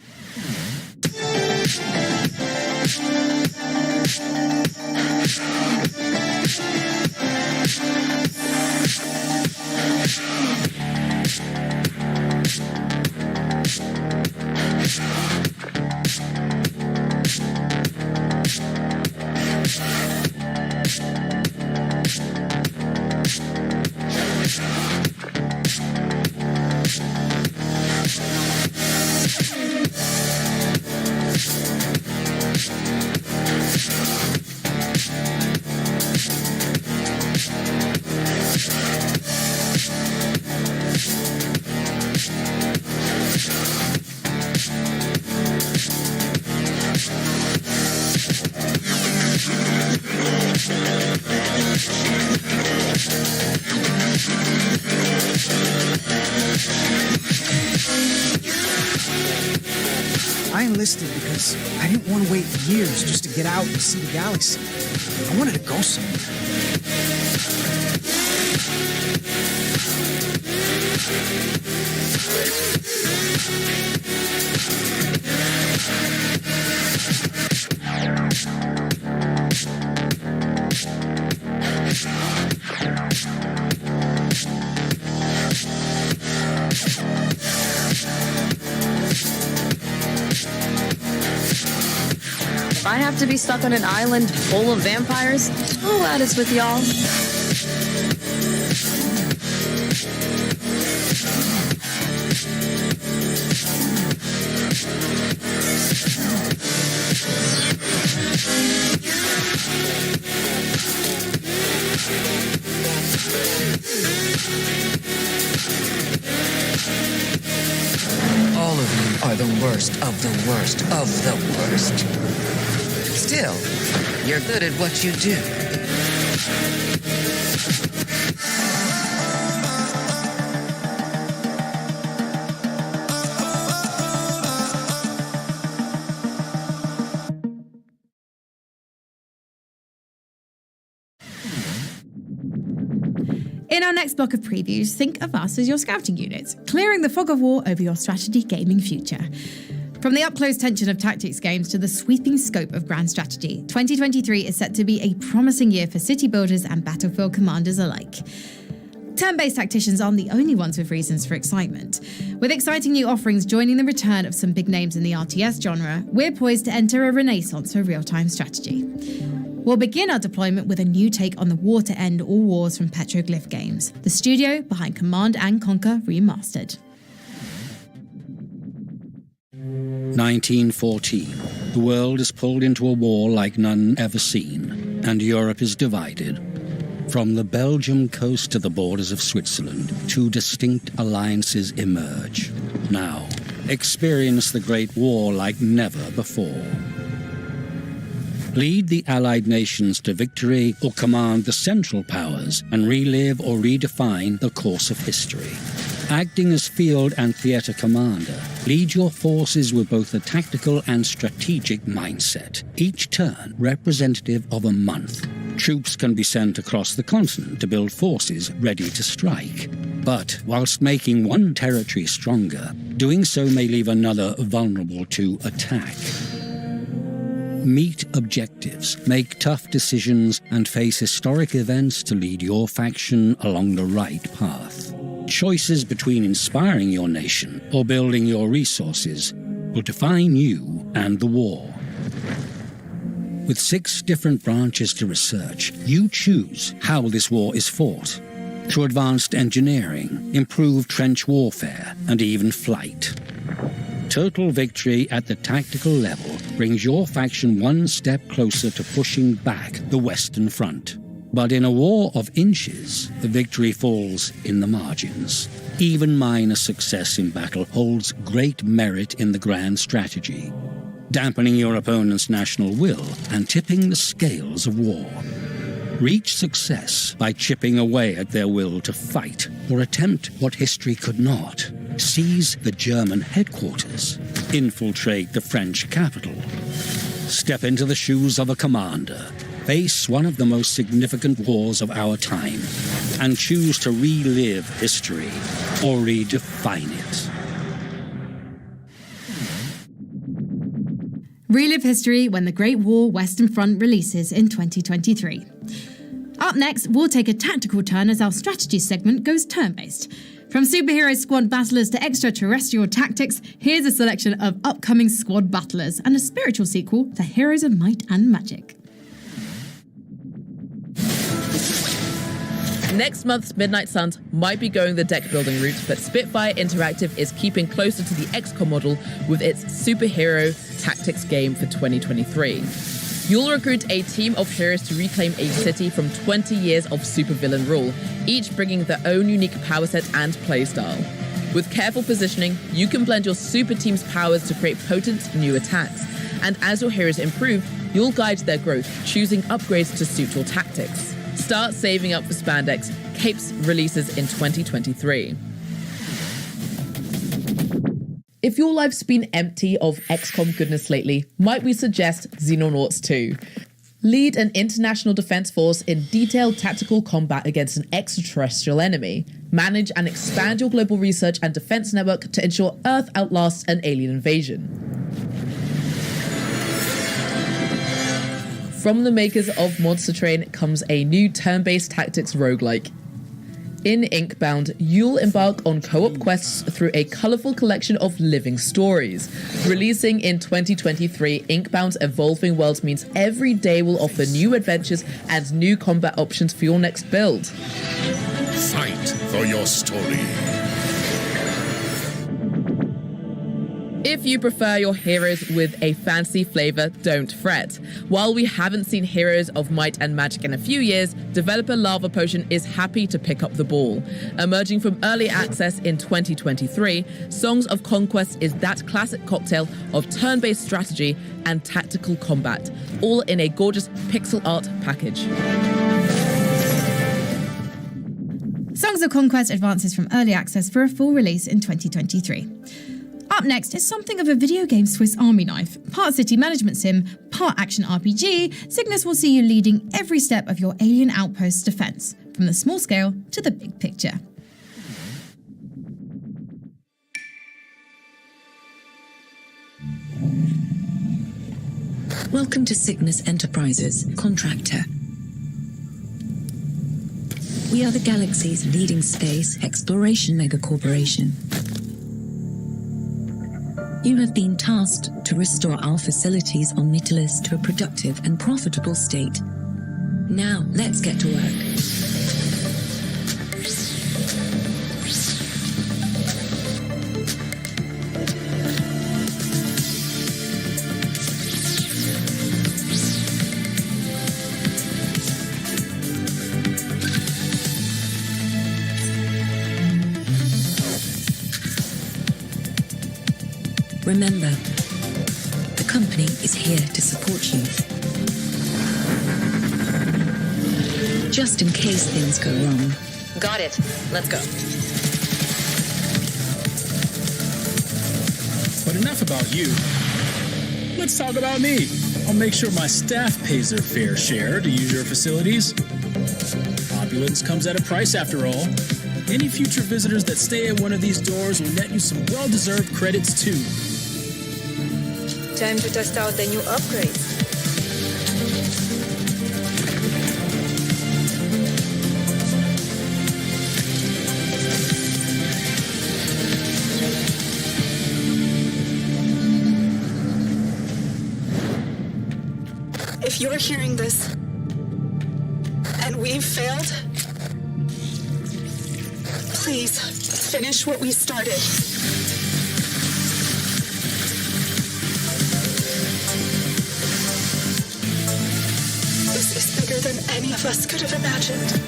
I enlisted because I didn't want to wait years just to get out and see the galaxy. I wanted to go somewhere. If I have to be stuck on an island full of vampires, I'll add us with y'all. All of you are the worst of the worst of the worst. Still, you're good at what you do. In our next block of previews, think of us as your scouting units, clearing the fog of war over your strategy gaming future. From the up-close tension of tactics games to the sweeping scope of grand strategy, 2023 is set to be a promising year for city builders and battlefield commanders alike. Turn-based tacticians aren't the only ones with reasons for excitement. With exciting new offerings joining the return of some big names in the RTS genre, we're poised to enter a renaissance for real-time strategy. We'll begin our deployment with a new take on the war to end all wars from Petroglyph Games, the studio behind Command & Conquer Remastered. 1914. The world is pulled into a war like none ever seen, and Europe is divided. From the Belgium coast to the borders of Switzerland, two distinct alliances emerge. Now, experience the Great War like never before. Lead the Allied nations to victory or command the Central Powers and relive or redefine the course of history. Acting as field and theater commander, lead your forces with both a tactical and strategic mindset, each turn representative of a month. Troops can be sent across the continent to build forces ready to strike. But whilst making one territory stronger, doing so may leave another vulnerable to attack. Meet objectives, make tough decisions, and face historic events to lead your faction along the right path. Choices between inspiring your nation or building your resources will define you and the war. With 6 different branches to research, you choose how this war is fought. Through advanced engineering, improved trench warfare, and even flight. Total victory at the tactical level brings your faction one step closer to pushing back the Western Front. But in a war of inches, the victory falls in the margins. Even minor success in battle holds great merit in the grand strategy, dampening your opponent's national will and tipping the scales of war. Reach success by chipping away at their will to fight or attempt what history could not. Seize the German headquarters. Infiltrate the French capital. Step into the shoes of a commander. Face one of the most significant wars of our time and choose to relive history or redefine it. Relive history when the Great War Western Front releases in 2023. Up next, we'll take a tactical turn as our strategy segment goes turn-based. From superhero squad battlers to extraterrestrial tactics, here's a selection of upcoming squad battlers and a spiritual sequel to Heroes of Might and Magic. Next month's Midnight Suns might be going the deck building route, but Spitfire Interactive is keeping closer to the XCOM model with its superhero tactics game for 2023. You'll recruit a team of heroes to reclaim a city from 20 years of supervillain rule, each bringing their own unique power set and playstyle. With careful positioning, you can blend your super team's powers to create potent new attacks. And as your heroes improve, you'll guide their growth, choosing upgrades to suit your tactics. Start saving up for Spandex. Capes releases in 2023. If your life's been empty of XCOM goodness lately, might we suggest Xenonauts 2? Lead an international defense force in detailed tactical combat against an extraterrestrial enemy. Manage and expand your global research and defense network to ensure Earth outlasts an alien invasion. From the makers of Monster Train comes a new turn-based tactics roguelike. In Inkbound, you'll embark on co-op quests through a colourful collection of living stories. Releasing in 2023, Inkbound's evolving world means every day will offer new adventures and new combat options for your next build. Fight for your story. If you prefer your heroes with a fancy flavour, don't fret. While we haven't seen Heroes of Might and Magic in a few years, developer Lava Potion is happy to pick up the ball. Emerging from early access in 2023, Songs of Conquest is that classic cocktail of turn-based strategy and tactical combat, all in a gorgeous pixel art package. Songs of Conquest advances from early access for a full release in 2023. Up next is something of a video game Swiss Army knife. Part city management sim, part action RPG, Cygnus will see you leading every step of your alien outpost's defense, from the small scale to the big picture. Welcome to Cygnus Enterprises, contractor. We are the galaxy's leading space exploration megacorporation. You have been tasked to restore our facilities on Mytilus to a productive and profitable state. Now, let's get to work. Remember, the company is here to support you. Just in case things go wrong. Got it. Let's go. But enough about you. Let's talk about me. I'll make sure my staff pays their fair share to use your facilities. Opulence comes at a price after all. Any future visitors that stay at one of these doors will net you some well-deserved credits too. Time to test out the new upgrades. hearing this, and we've failed, please finish what we started. This is bigger than any of us could have imagined.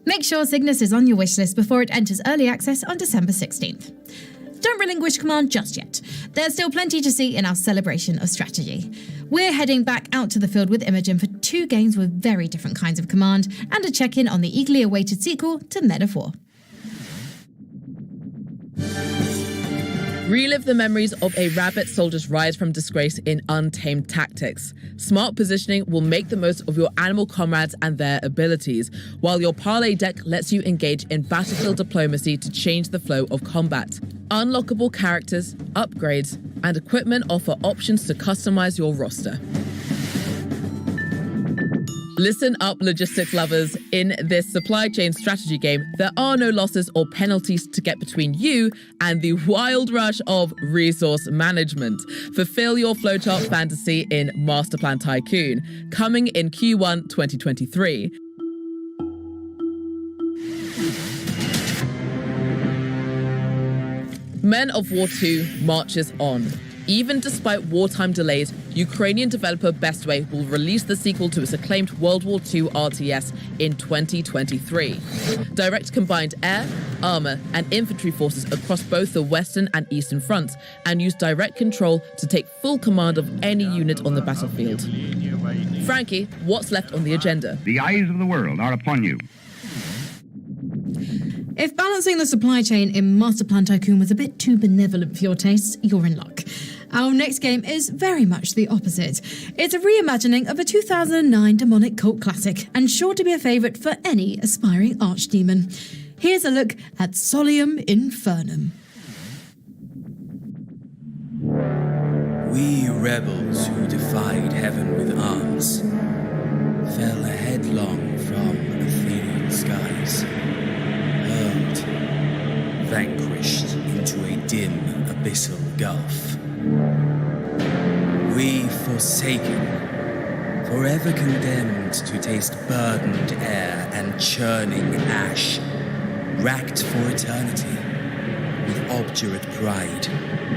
Make sure Cygnus is on your wishlist before it enters early access on December 16th. Don't relinquish command just yet. There's still plenty to see in our celebration of strategy. We're heading back out to the field with Imogen for 2 games with very different kinds of command and a check-in on the eagerly awaited sequel to Men of War. Relive the memories of a rabbit soldier's rise from disgrace in Untamed Tactics. Smart positioning will make the most of your animal comrades and their abilities, while your parlay deck lets you engage in battlefield diplomacy to change the flow of combat. Unlockable characters, upgrades, and equipment offer options to customize your roster. Listen up, logistics lovers. In this supply chain strategy game, there are no losses or penalties to get between you and the wild rush of resource management. Fulfill your flowchart fantasy in Masterplan Tycoon, coming in Q1 2023. Men of War 2 marches on. Even despite wartime delays, Ukrainian developer Bestway will release the sequel to its acclaimed World War II RTS in 2023. Direct combined air, armor, and infantry forces across both the Western and Eastern fronts, and use direct control to take full command of any unit on the battlefield. Frankie, what's left on the agenda? The eyes of the world are upon you. If balancing the supply chain in Masterplan Tycoon was a bit too benevolent for your tastes, you're in luck. Our next game is very much the opposite. It's a reimagining of a 2009 demonic cult classic, and sure to be a favourite for any aspiring archdemon. Here's a look at Solium Infernum. We rebels who defied heaven with arms fell headlong from ethereal skies, hurled, vanquished into a dim abyssal gulf. We forsaken, forever condemned to taste burdened air and churning ash, racked for eternity with obdurate pride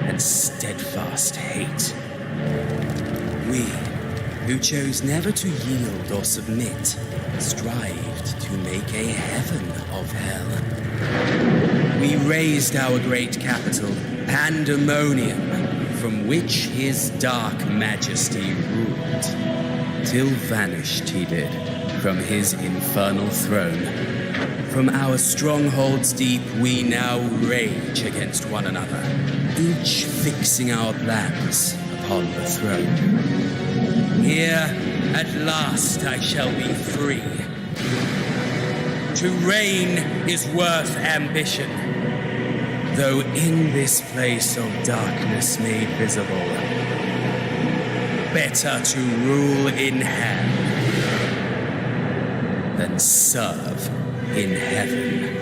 and steadfast hate. We, who chose never to yield or submit, strived to make a heaven of hell. We raised our great capital, Pandemonium, from which his dark majesty ruled, till vanished he did from his infernal throne. From our strongholds deep we now rage against one another, each fixing our plans upon the throne. Here, at last, I shall be free. To reign is worth ambition, though in this place of darkness made visible, better to rule in hell than serve in heaven.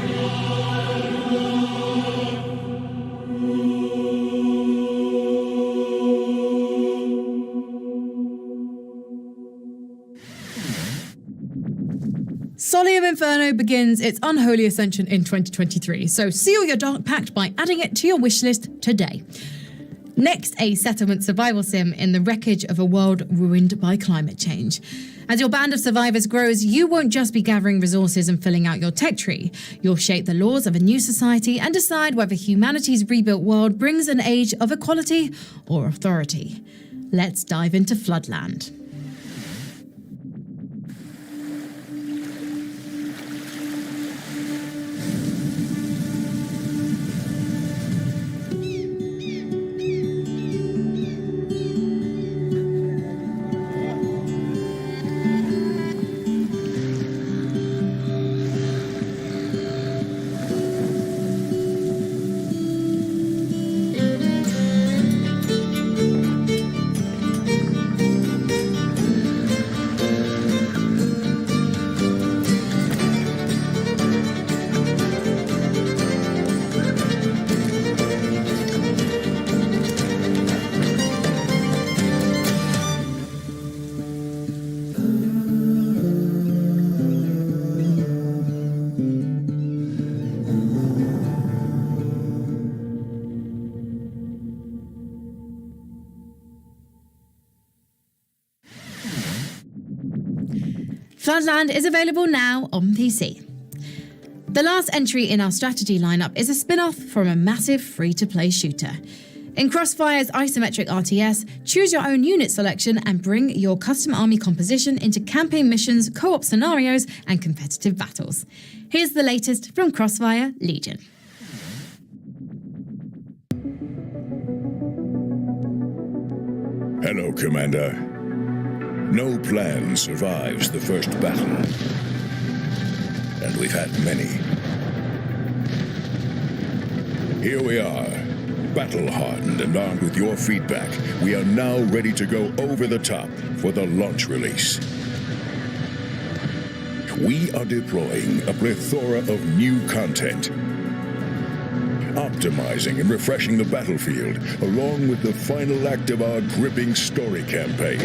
Solium Inferno begins its unholy ascension in 2023, so seal your Dark Pact by adding it to your wishlist today. Next, a settlement survival sim in the wreckage of a world ruined by climate change. As your band of survivors grows, you won't just be gathering resources and filling out your tech tree. You'll shape the laws of a new society and decide whether humanity's rebuilt world brings an age of equality or authority. Let's dive into Floodland. Floodland is available now on PC. The last entry in our strategy lineup is a spin-off from a massive free-to-play shooter. In Crossfire's isometric RTS, choose your own unit selection and bring your custom army composition into campaign missions, co-op scenarios, and competitive battles. Here's the latest from Crossfire Legion. Hello, Commander. No plan survives the first battle. And we've had many. Here we are, battle-hardened and armed with your feedback. We are now ready to go over the top for the launch release. We are deploying a plethora of new content, optimizing and refreshing the battlefield, along with the final act of our gripping story campaign.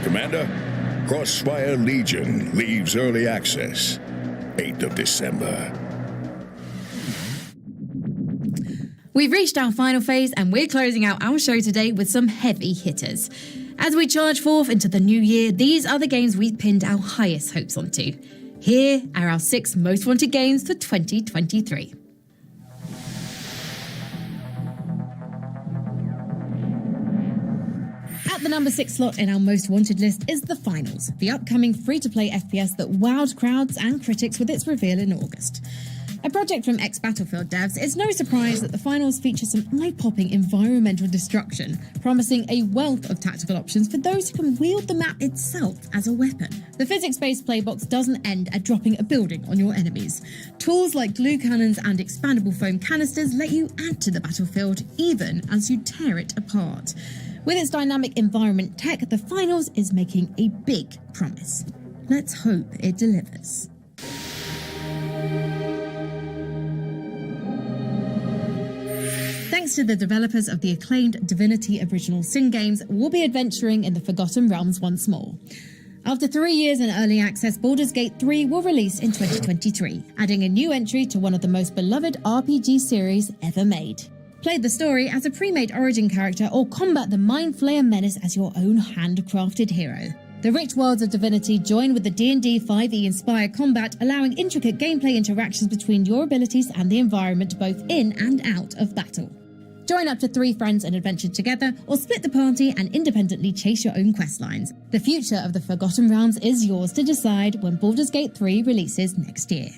Commander, Crossfire Legion leaves early access 8th of December. We've reached our final phase and we're closing out our show today with some heavy hitters. As we charge forth into the new year, these are the games we've pinned our highest hopes onto. Here are our 6 most wanted games for 2023. At the number 6 slot in our most wanted list is The Finals, the upcoming free-to-play FPS that wowed crowds and critics with its reveal in August. A project from ex-Battlefield devs, it's no surprise that The Finals features some eye-popping environmental destruction, promising a wealth of tactical options for those who can wield the map itself as a weapon. The physics-based playbox doesn't end at dropping a building on your enemies. Tools like glue cannons and expandable foam canisters let you add to the battlefield even as you tear it apart. With its dynamic environment tech, The Finals is making a big promise. Let's hope it delivers. Thanks to the developers of the acclaimed Divinity Original Sin games, we'll be adventuring in the Forgotten Realms once more. After 3 years in early access, Baldur's Gate 3 will release in 2023, adding a new entry to one of the most beloved RPG series ever made. Play the story as a pre-made origin character or combat the Mind Flayer menace as your own handcrafted hero. The rich worlds of Divinity join with the D&D 5e inspired combat, allowing intricate gameplay interactions between your abilities and the environment both in and out of battle. Join up to 3 friends and adventure together, or split the party and independently chase your own questlines. The future of the Forgotten Realms is yours to decide when Baldur's Gate 3 releases next year.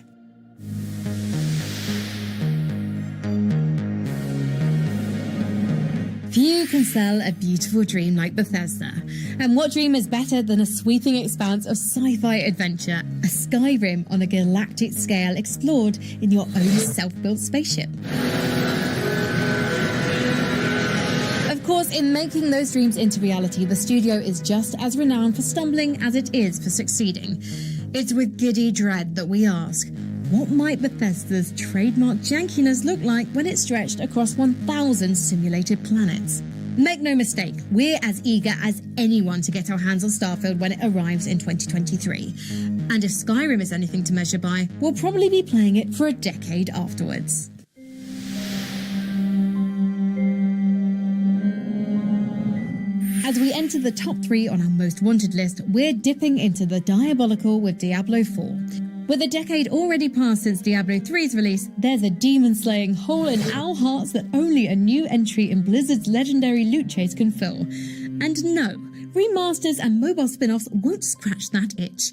Few can sell a beautiful dream like Bethesda. And what dream is better than a sweeping expanse of sci-fi adventure, a Skyrim on a galactic scale explored in your own self-built spaceship? Of course, in making those dreams into reality, the studio is just as renowned for stumbling as it is for succeeding. It's with giddy dread that we ask, what might Bethesda's trademark jankiness look like when it's stretched across 1,000 simulated planets? Make no mistake, we're as eager as anyone to get our hands on Starfield when it arrives in 2023. And if Skyrim is anything to measure by, we'll probably be playing it for a decade afterwards. As we enter the top 3 on our most wanted list, we're dipping into the diabolical with Diablo 4. With a decade already passed since Diablo 3's release, there's a demon-slaying hole in our hearts that only a new entry in Blizzard's legendary loot chase can fill. And no, remasters and mobile spin-offs won't scratch that itch.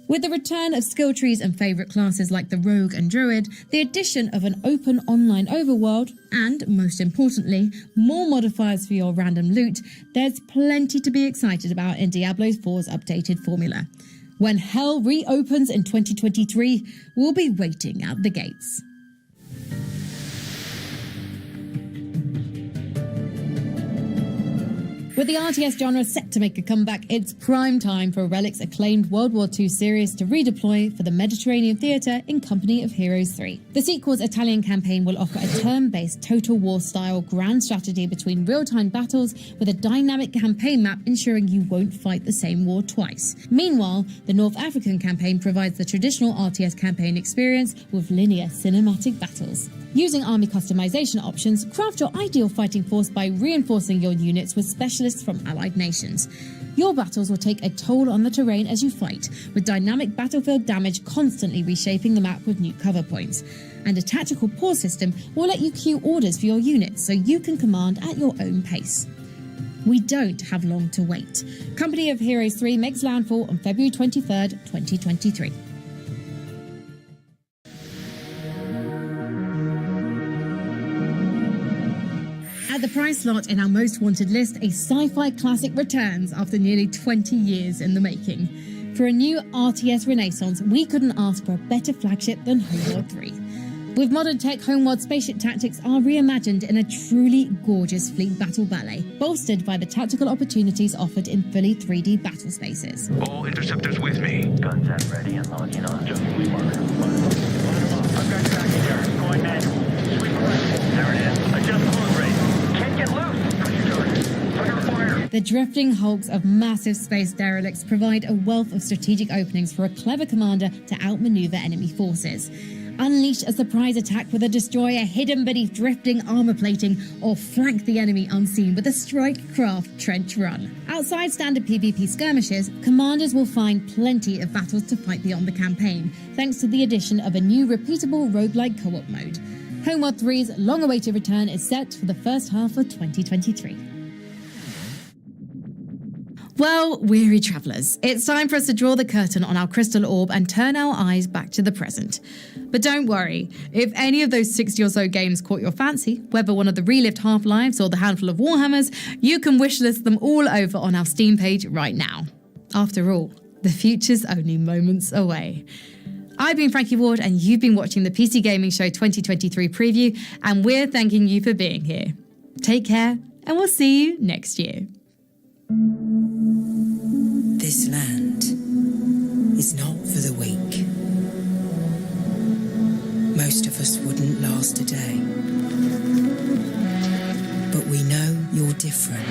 With the return of skill trees and favourite classes like the Rogue and Druid, the addition of an open online overworld, and, most importantly, more modifiers for your random loot, there's plenty to be excited about in Diablo 4's updated formula. When hell reopens in 2023, we'll be waiting at the gates. With the RTS genre set to make a comeback, it's prime time for Relic's acclaimed World War II series to redeploy for the Mediterranean theatre in Company of Heroes 3. The sequel's Italian campaign will offer a turn-based Total War-style grand strategy between real-time battles with a dynamic campaign map ensuring you won't fight the same war twice. Meanwhile, the North African campaign provides the traditional RTS campaign experience with linear cinematic battles. Using army customization options, craft your ideal fighting force by reinforcing your units with specialists from allied nations. Your battles will take a toll on the terrain as you fight, with dynamic battlefield damage constantly reshaping the map with new cover points. And a tactical pause system will let you queue orders for your units so you can command at your own pace. We don't have long to wait. Company of Heroes 3 makes landfall on February 23rd, 2023. At the price slot in our most wanted list, a sci-fi classic returns after nearly 20 years in the making. For a new RTS renaissance, we couldn't ask for a better flagship than Homeworld 3. With modern tech, Homeworld spaceship tactics are reimagined in a truly gorgeous fleet battle ballet, bolstered by the tactical opportunities offered in fully 3D battle spaces. All interceptors with me. Guns at ready and logging on. Just sweep on. I've got tracking here. Going manual. Sweep right. There it is. Adjust close rate. Can't get loose. Push your target. Under fire. The drifting hulks of massive space derelicts provide a wealth of strategic openings for a clever commander to outmaneuver enemy forces. Unleash a surprise attack with a destroyer hidden beneath drifting armor plating, or flank the enemy unseen with a Strike-Craft trench run. Outside standard PvP skirmishes, commanders will find plenty of battles to fight beyond the campaign, thanks to the addition of a new repeatable roguelike co-op mode. Homeworld 3's long-awaited return is set for the first half of 2023. Well, weary travellers, it's time for us to draw the curtain on our crystal orb and turn our eyes back to the present. But don't worry, if any of those 60 or so games caught your fancy, whether one of the relived Half-Lives or the handful of Warhammers, you can wishlist them all over on our Steam page right now. After all, the future's only moments away. I've been Frankie Ward and you've been watching the PC Gaming Show 2023 preview, and we're thanking you for being here. Take care, and we'll see you next year. This land is not for the weak. Most of us wouldn't last a day. But we know you're different.